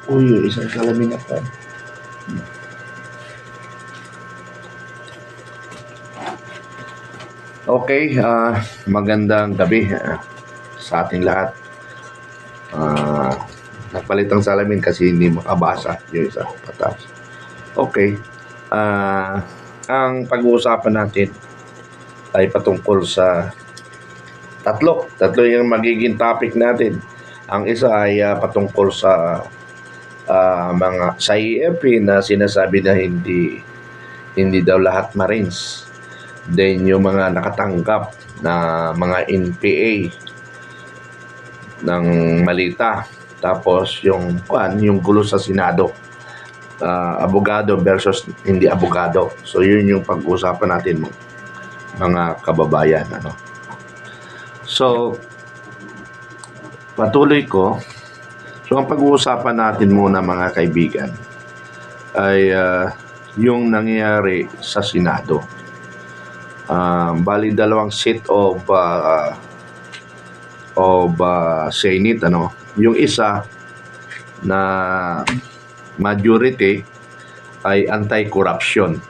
Uy, isang salamin ako. Okay, magandang gabi sa ating lahat. Nagpalit ang salamin kasi hindi makabasa yung isa patas. Okay, ang pag-uusapan natin ay patungkol sa tatlo yung magiging topic natin. Ang isa ay patungkol sa mga sa EFP na sinasabi na hindi daw lahat Marines. Then yung mga nakatanggap na mga NPA ng malita. Tapos yung gulo sa Senado. Abogado versus hindi abogado. So yun yung pag-uusapan natin mga kababayan. So patuloy ko. So ang pag-uusapan natin muna mga kaibigan ay yung nangyayari sa Senado. Bali dalawang seat of Senate, yung isa na majority ay anti-corruption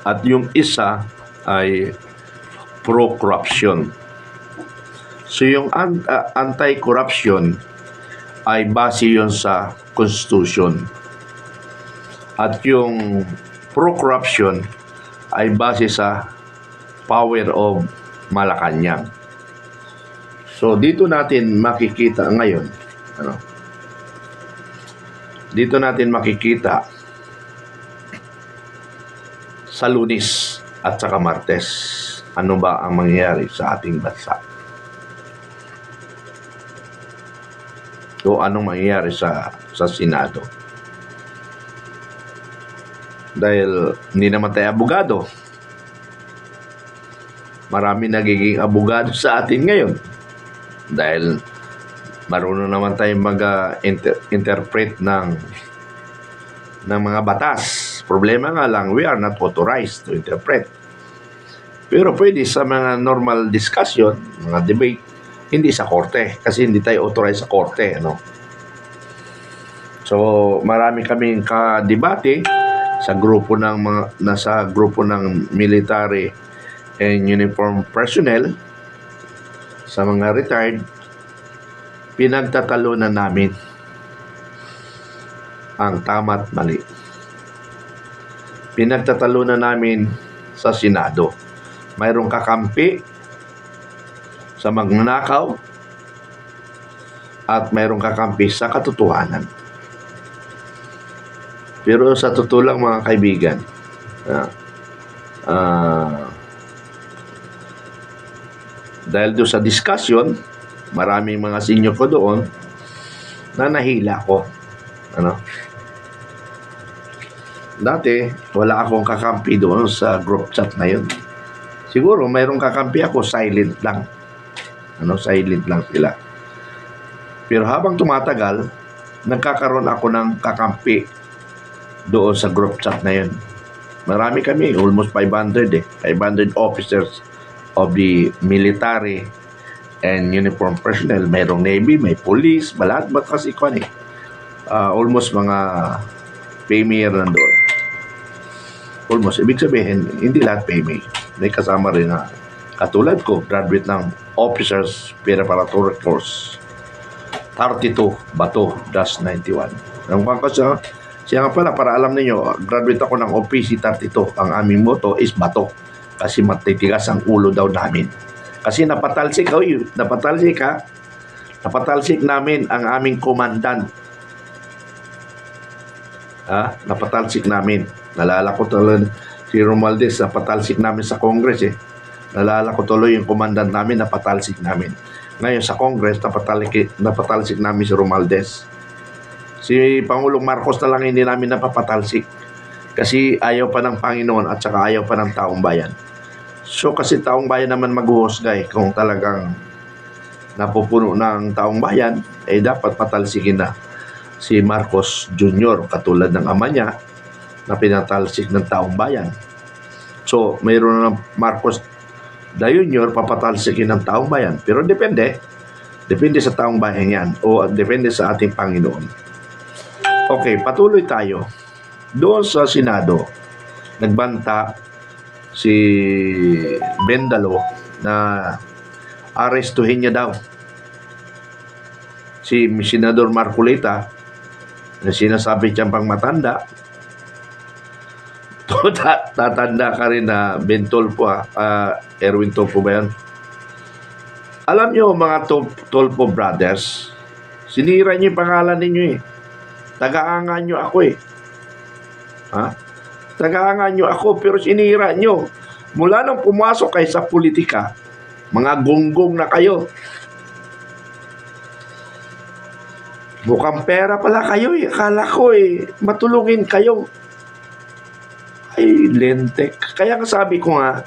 at yung isa ay pro-corruption. So yung anti-corruption ay base yun sa Constitution at yung pro-corruption ay base sa power of Malacanang. So dito natin makikita ngayon, dito natin makikita sa Lunes at saka Martes ano ba ang mangyayari sa ating bansa. So anong mangyayari sa Senado. Dahil hindi naman tayo abogado. Marami nagiging abogado sa atin ngayon. Dahil marunong naman tayo mag-interpret ng mga batas. Problema nga lang, we are not authorized to interpret. Pero pwede sa mga normal discussion, mga debate, hindi sa korte. Kasi hindi tayo authorized sa korte. So, marami kaming kadebate sa grupo ng military and uniform personnel, sa mga retired. Pinagtatalunan namin ang tama't mali. Pinagtatalunan namin sa Senado. Mayroong kakampi sa magnanakaw at mayroong kakampi sa katotohanan. Pero sa totoo lang mga kaibigan, dahil doon sa discussion, maraming mga senior ko doon na nahila ko. Dati, wala akong kakampi doon sa group chat na yun. Siguro, mayroong kakampi ako, silent lang. Silent lang sila. Pero habang tumatagal, nagkakaroon ako ng kakampi doon sa group chat na yun. Marami kami, almost 500 500 officers of the military and uniform personnel. Mayroong Navy, may police, lahat ba kasi almost mga premier nandoon. Almost, ibig sabihin, hindi lahat PMA. May kasama rin na katulad ko, graduate ng Officers Preparatory Course. 32, Bato, -91. Siya nga pala, para alam niyo, graduate ako ng OPC 32. Ang aming motto is Bato. Kasi matitigas ang ulo daw namin. Kasi napatalsik namin ang aming komandan. Napatalsik namin. Nalala ko tuloy si Romualdez, napatalsik namin sa Congress Nalala ko tuloy yung komandan namin, napatalsik namin. Ngayon sa Congress, napatalsik namin si Romualdez. Si Pangulong Marcos na lang hindi namin napapatalsik. Kasi ayaw pa ng Panginoon at saka ayaw pa ng taong bayan. So kasi taong bayan naman maghuhusgay kung talagang napupuno ng taong bayan, dapat patalsikin na si Marcos Jr. katulad ng ama niya na pinatalsik ng taong bayan. So mayroon na Marcos Jr. papatalsikin ng taong bayan. Pero depende Depende sa taong bayan yan o depende sa ating Panginoon. Okay, patuloy tayo. Doon sa Senado, nagbanta si Bendalo na arestuhin niya daw si Senador Marcolita na sinasabi siyang pang matanda. Tatanda ka rin na Ben Tolpo, Erwin Tolpo ba yan? Alam nyo mga Tolpo brothers, sinira niyo yung pangalan ninyo eh. Taga-anga nyo ako eh. Ha? Taga-anga nyo ako pero sinira nyo. Mula nang pumasok kayo sa politika, mga gonggong na kayo. Mukhang pera pala kayo eh. Akala ko eh, matulungin kayo. Ay, lentek. Kaya nga sabi ko nga,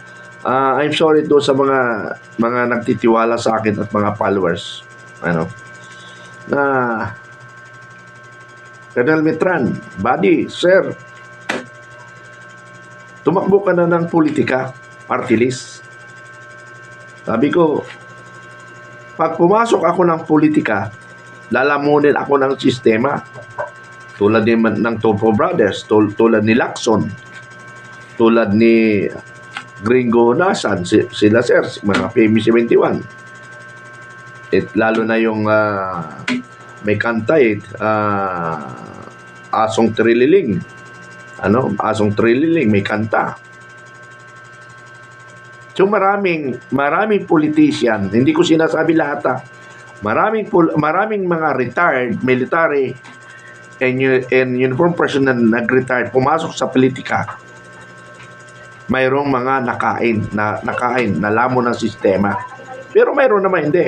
I'm sorry do sa mga nagtitiwala sa akin at mga followers. Na Colonel Mitran, buddy, sir, tumakbo ka na ng politika, party list. Sabi ko, pag pumasok ako ng politika, lalamunin ako ng sistema. Tulad ng Tolpo Brothers, tulad ni Lacson, tulad ni Gringo Nasan, sila sir, mga PB71. Lalo na yung may kanta Asong Trililing. Asong Trililing, may kanta. So maraming politician, hindi ko sinasabi lahat maraming mga retired military and uniform personnel na nag-retire, pumasok sa politika. Mayroong mga nakain, nalamon ng sistema. Pero mayroon naman hindi.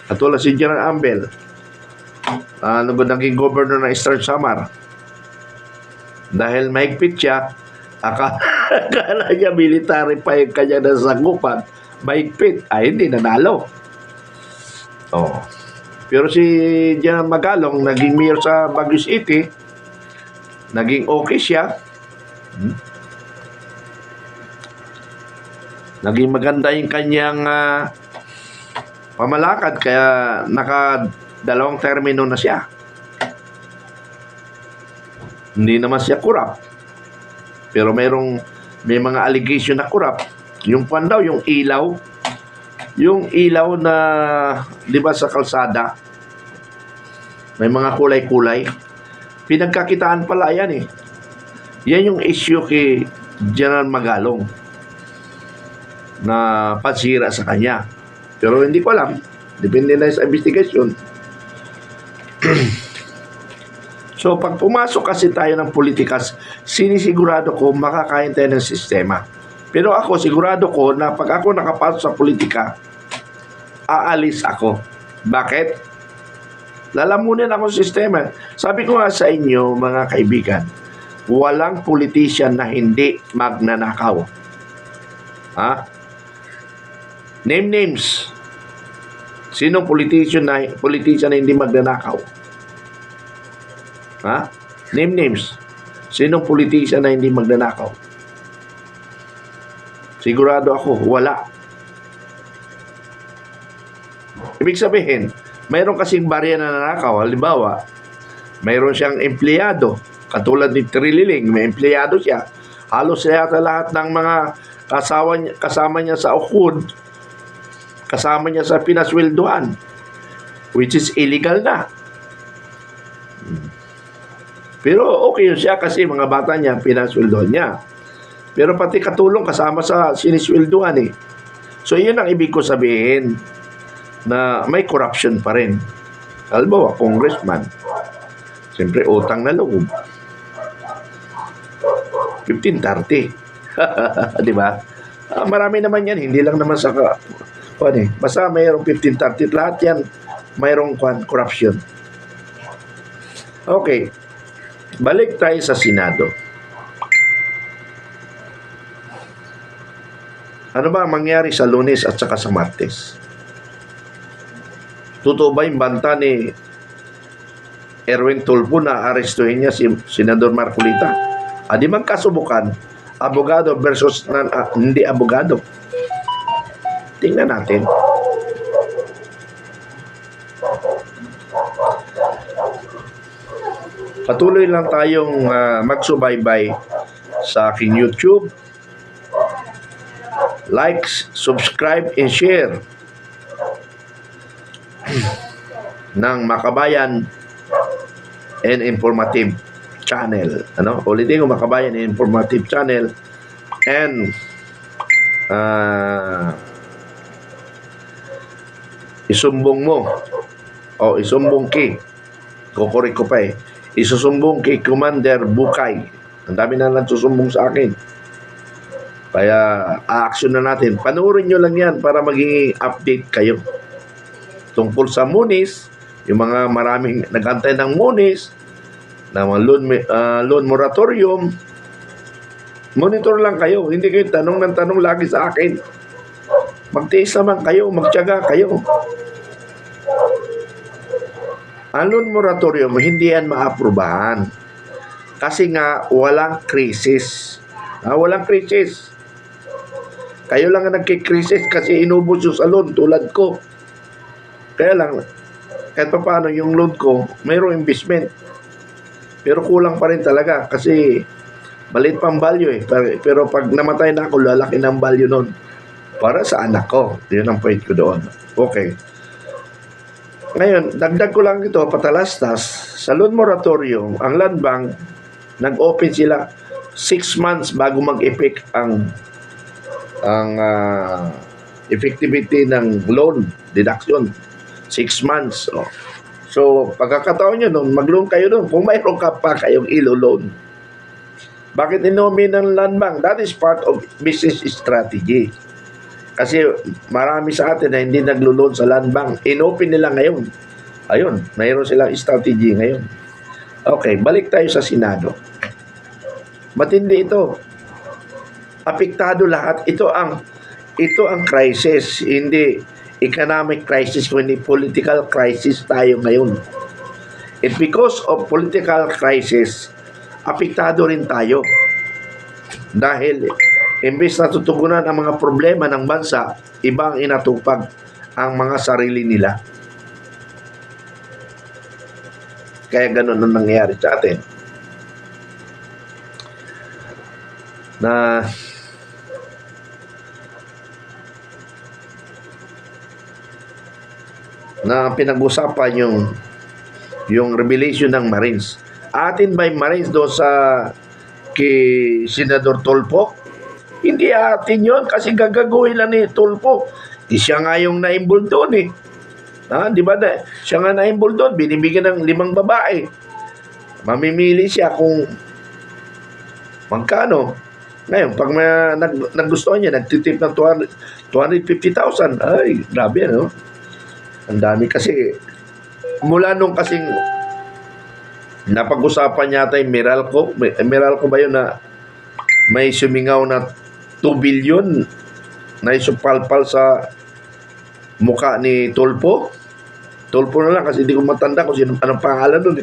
At wala si General Ambel. Naging governor ng Eastern Samar. Dahil mahigpit siya, akala niya military pa yung kanya nasagupan. Mahigpit. Ay, hindi, nanalo. Pero si General Magalong, naging mayor sa Baguio City, naging okay siya. Naging maganda yung kanyang pamalakad, kaya naka-2 termino na siya. Hindi naman siya corrupt. Pero may mga allegation na corrupt. Yung daw, yung ilaw na, di ba sa kalsada, may mga kulay-kulay. Pinagkakitaan pala yan eh. Yan yung issue kay General Magalong na pansira sa kanya. Pero hindi ko alam. Depende na sa investigation. So, pag pumasok kasi tayo ng politikas, sinisigurado ko makakain tayo ng sistema. Pero ako, sigurado ko na pag ako nakapasok sa politika, aalis ako. Bakit? Lalamunin ako sa sistema. Sabi ko nga sa inyo, mga kaibigan, walang politician na hindi magnanakaw. Name names. Sinong politician na hindi magnanakaw? Name names. Sinong politician na hindi magnanakaw? Sigurado ako, wala. Ibig sabihin, mayroon kasing barya na nanakaw. Halimbawa, mayroon siyang empleyado. Katulad ni Trililing, may empleyado siya. Halos lahat ng mga kasama niya sa ukod, kasama niya sa pinasweldohan, which is illegal na. Pero okay yun siya kasi mga bata niya, pinasweldohan niya. Pero pati katulong kasama sa sinisweldohan eh. So yun ang ibig ko sabihin, na may corruption pa rin. Halimbawa, congressman, siyempre utang na loob. 1530. Di ba? Marami naman yan, hindi lang naman sa basta mayroong 1530, lahat yan mayroong corruption. Okay, balik tayo sa Senado. Ano ba ang mangyari sa Lunes at saka sa Martes? Totoo ba yung banta ni Erwin Tulfo na arestuhin niya si Senador Marcolita? Di magkasubukan, abogado versus hindi abogado. Tingnan natin. Patuloy lang tayong magsubaybay sa aking YouTube. Like, subscribe, and share ng Makabayan and Informative Channel. Ulitin ko, Makabayan and Informative Channel. And isumbong mo o isumbong kay, kukurik ko pa isusumbong kay Commander Bukay. Ang dami na nagsusumbong sa akin. Kaya a-action na natin. Panoorin nyo lang yan para maging update kayo. Tungkol sa Munis, yung mga maraming nag-antay ng Munis, na mga loan moratorium, monitor lang kayo. Hindi kayo tanong ng tanong lagi sa akin. Magtiis naman kayo, magtiyaga kayo. Ang loan moratorium, hindi yan maaprubahan. Kasi nga, walang krisis. Walang krisis. Kayo lang ang nagkikrisis kasi inubos yung sa loan tulad ko. Kaya lang, kahit pa paano yung loan ko, mayroong investment. Pero kulang pa rin talaga kasi maliit pang value Pero pag namatay na ako, lalaki ng value nun. Para sa anak ko. Yun ang point ko doon. Okay. Ngayon, dagdag ko lang ito, patalastas. Sa loan moratorium, ang land bank, nag-open sila 6 months bago mag-effect ang effectivity ng loan deduction. 6 months. So, pagkakataon nyo nun, mag-loan kayo nun. Kung mayroon ka pa kayong ilo-loan. Bakit inomi ng land bank? That is part of business strategy. Kasi marami sa atin na hindi naglo-loan sa land bank. Inopen nila ngayon. Ayun, mayroon silang strategy ngayon. Okay, balik tayo sa Senado. Matindi ito. Apektado lahat. Ito ang crisis, hindi economic crisis, kundi political crisis tayo ngayon. And because of political crisis, apektado rin tayo. Dahil imbes na tutugunan ang mga problema ng bansa, ibang inatupag ang mga sarili nila. Kaya ganun ang nangyayari sa atin. Na pinag-usapan yung revelation ng Marines. Atin ba yung Marines doon sa kay Senador Tulfo? Hindi atin yun kasi gagaguhin lang ni Tulfo. Siya nga yung na-involve doon Di ba siya nga na-involve doon, binibigyan ng 5 babae. Mamimili siya kung magkano. Ngayon, pag nagustuhan niya, nagtitip ng 250,000. Ay, grabe Ang dami kasi. Mula nung kasing napag-usapan yata yung Meralco. Meralco ba yun na may sumingaw na 2 billion na isupalpal sa mukha ni Tulfo? Tulfo na lang kasi hindi ko matanda kung anong pangalan nun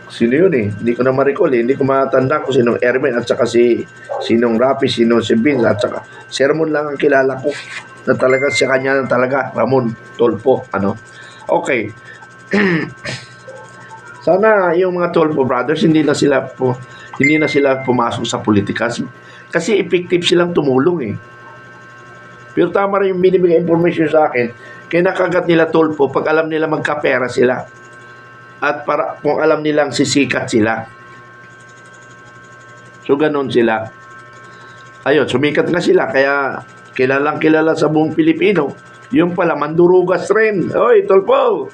Sino yun Hindi ko na ma-recall Hindi ko matanda kung sinong Ermen at saka sinong Rafi, sinong si Vince at saka Sermon lang ang kilala ko na talaga siya kanya na talaga Ramon Tulfo. Okay. Sana yung mga Tulfo brothers hindi na sila pumasok sa politika kasi effective silang tumulong Pero tama rin yung binibigay information sa akin kaya nakagat nila Tulfo pag alam nila magkapera sila at para kung alam nilang sisikat sila. So ganun sila. Ayun, sumikat na sila kaya kilalang kilala sa buong Pilipino. Yung pala mandurugas rin. Oy, Tulfo.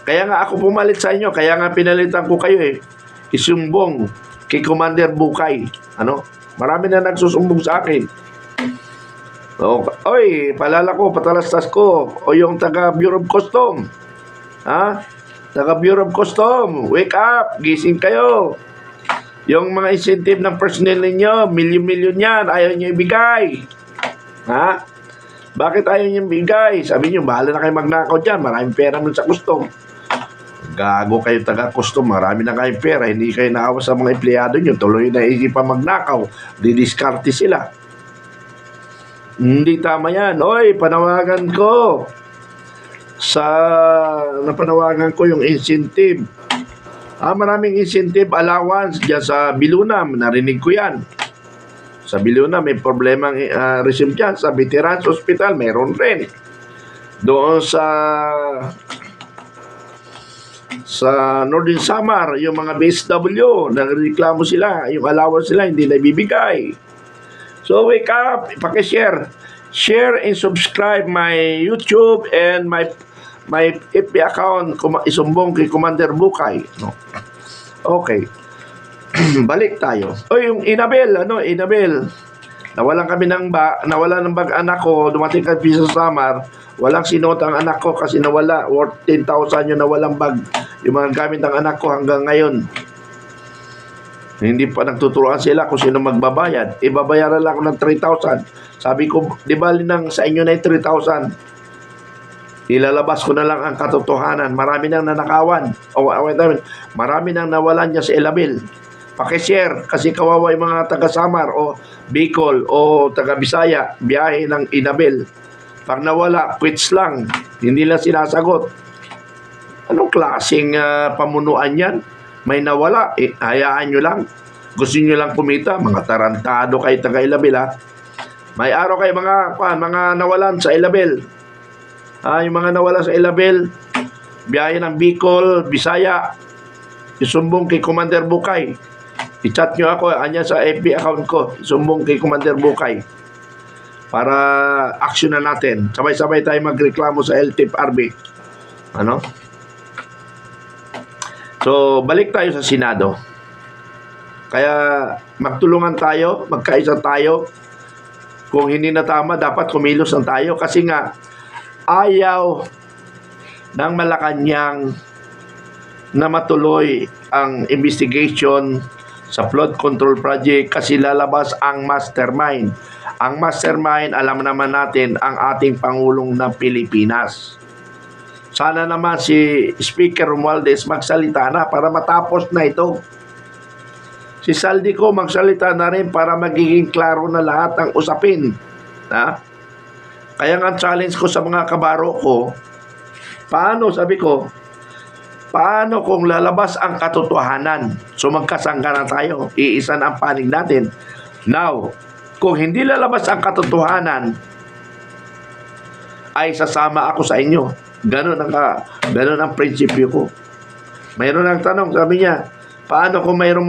Kaya nga ako pumalit sa inyo, kaya nga pinalitan ko kayo isumbong kay Commander Bukay. Marami na nagsusumbong sa akin. Oy, palala ko, patalastas ko. O yung taga Bureau of Custom. Taga Bureau of Custom, wake up, gising kayo. Yung mga incentive ng personnel ninyo, milyon-milyon yan, ayaw nyo ibigay. Bakit ayaw nyo ibigay? Sabi nyo, bahala na kayo magnakaw dyan, maraming pera nun sa custom. Gago kayo taga-custom, marami na kayong pera, hindi kayo naawa sa mga empleyado nyo, tuloy na isipan magnakaw, didiskarte sila. Hindi tama yan. Oy, panawagan ko yung incentive Maraming incentive allowance dyan sa Bilunam. Narinig ko yan. Sa Bilunam, may problemang receive dyan. Sa Veterans Hospital, meron rin. Doon sa Northern Samar, yung mga BSW, nagreklamo sila, yung allowance sila hindi na ibibigay. So wake up, pakishare. Share and subscribe my YouTube and my FB account, isumbong kay Commander Bukay. No? Okay. Balik tayo. Yung Inabel, Inabel. Nawalan ng bag anak ko, dumating kami sa Samar. Walang sinuot ang anak ko kasi nawala. Worth 10,000 yung nawalang bag. Yung mga gamit ng anak ko hanggang ngayon. Hindi pa nagtuturuan sila kung sino magbabayad. Ibabayaran lang ako ng 3,000. Sabi ko, di ba sa inyo na yung 3,000? Ilalabas ko na lang ang katotohanan. Marami nang nanakawan. Marami nang nawalan niya sa Elabil. Pakishare kasi kawawa yung mga taga-Samar o Bicol o taga-Bisaya. Biyahe ng Inabel. Pag nawala, quits lang. Hindi lang sinasagot. Anong klaseng pamunuan yan? May nawala, hayaan nyo lang. Gusto nyo lang kumita, mga tarantado kayo taga-Ilabel, ha? May araw kayo mga nawalan sa Ilabel. Yung mga nawalan sa Ilabel, biyahe ng Bicol, Bisaya, isumbong kay Commander Bukay. I-chat nyo ako, anya sa FB account ko, isumbong kay Commander Bukay. Para action na natin. Sabay-sabay tayo magreklamo sa LTFRB. Ano? So, balik tayo sa Senado. Kaya, magtulungan tayo, magkaisa tayo. Kung hindi na tama, dapat kumilos na tayo. Kasi nga, ayaw ng Malacanang na matuloy ang investigation sa flood control project kasi lalabas ang mastermind. Ang mastermind, alam naman natin, ang ating Pangulong ng Pilipinas. Sana naman si Speaker Romualdez magsalita na para matapos na ito. Si Saldico magsalita na rin para magiging klaro na lahat ng usapin. Kaya nga challenge ko sa mga kabaro ko, paano kung lalabas ang katotohanan? So magkasangga na tayo, iisan ang panig natin. Now, kung hindi lalabas ang katotohanan, ay sasama ako sa inyo. Ganun ang prinsipyo ko. Mayroon ang tanong, sabi niya, paano kung mayroong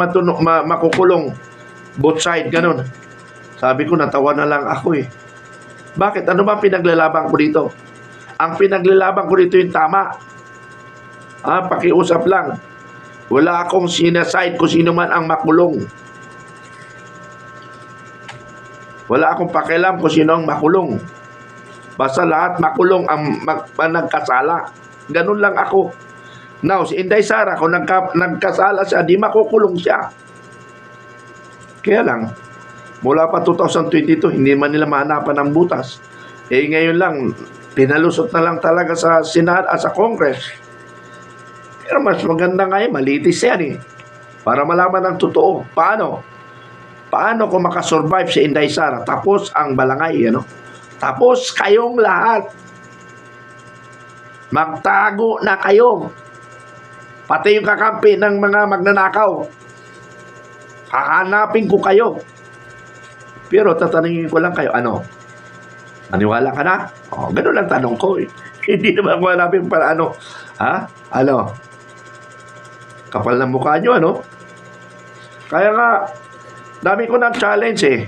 makukulong both side, ganun. Sabi ko, natawa na lang ako eh. Bakit? Ano ba pinaglalaban ko dito? Ang pinaglalaban ko dito yung tama. Pakiusap lang. Wala akong sinaside kung sino man ang makulong. Wala akong pakialam kung sino ang makulong. Basta lahat makulong ang nagkasala. Ganun lang ako. Now, si Inday Sara, kung nagkasala siya, di makukulong siya. Kaya lang, mula pa 2022, hindi man nila mahanapan ng butas. Ngayon lang, pinalusot na lang talaga sa Senado at sa Congress. Pero mas maganda ngayon, malitis yan eh. Para malaman ang totoo. Paano kung makasurvive si Inday Sara? Tapos ang balangay, Tapos kayong lahat. Magtago na kayo. Pati yung kakampi ng mga magnanakaw. Hahanapin ko kayo. Pero tatanungin ko lang kayo, Maniwala ka na? Ganun lang tanong ko eh. Hindi naman ko hanapin para Kapal ng mukha nyo, Kaya nga, dami ko ng challenge eh.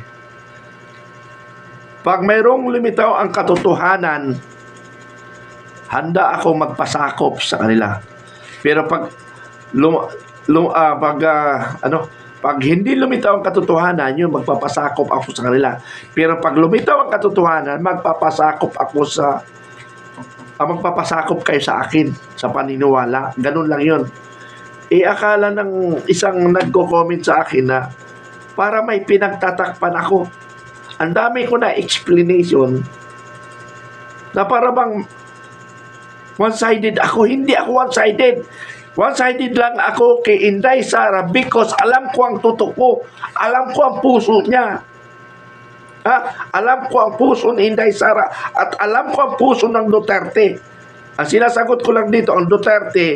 Pag mayroong lumitaw ang katotohanan, handa ako magpasakop sa kanila. Pero pag hindi lumitaw ang katotohanan, yun, magpapasakop ako sa kanila. Pero pag lumitaw ang katotohanan, magpapasakop kayo sa akin, sa paniniwala. Ganun lang yun. Akala ng isang nagko-comment sa akin na para may pinagtatakpan ako. Ang dami ko na explanation na para bang one-sided ako. Hindi ako one-sided. One-sided lang ako kay Inday Sara because alam ko ang totoo. Alam ko ang puso niya. Alam ko ang puso ni Inday Sara at alam ko ang puso ng Duterte. Ang sinasagot ko lang dito, ang Duterte,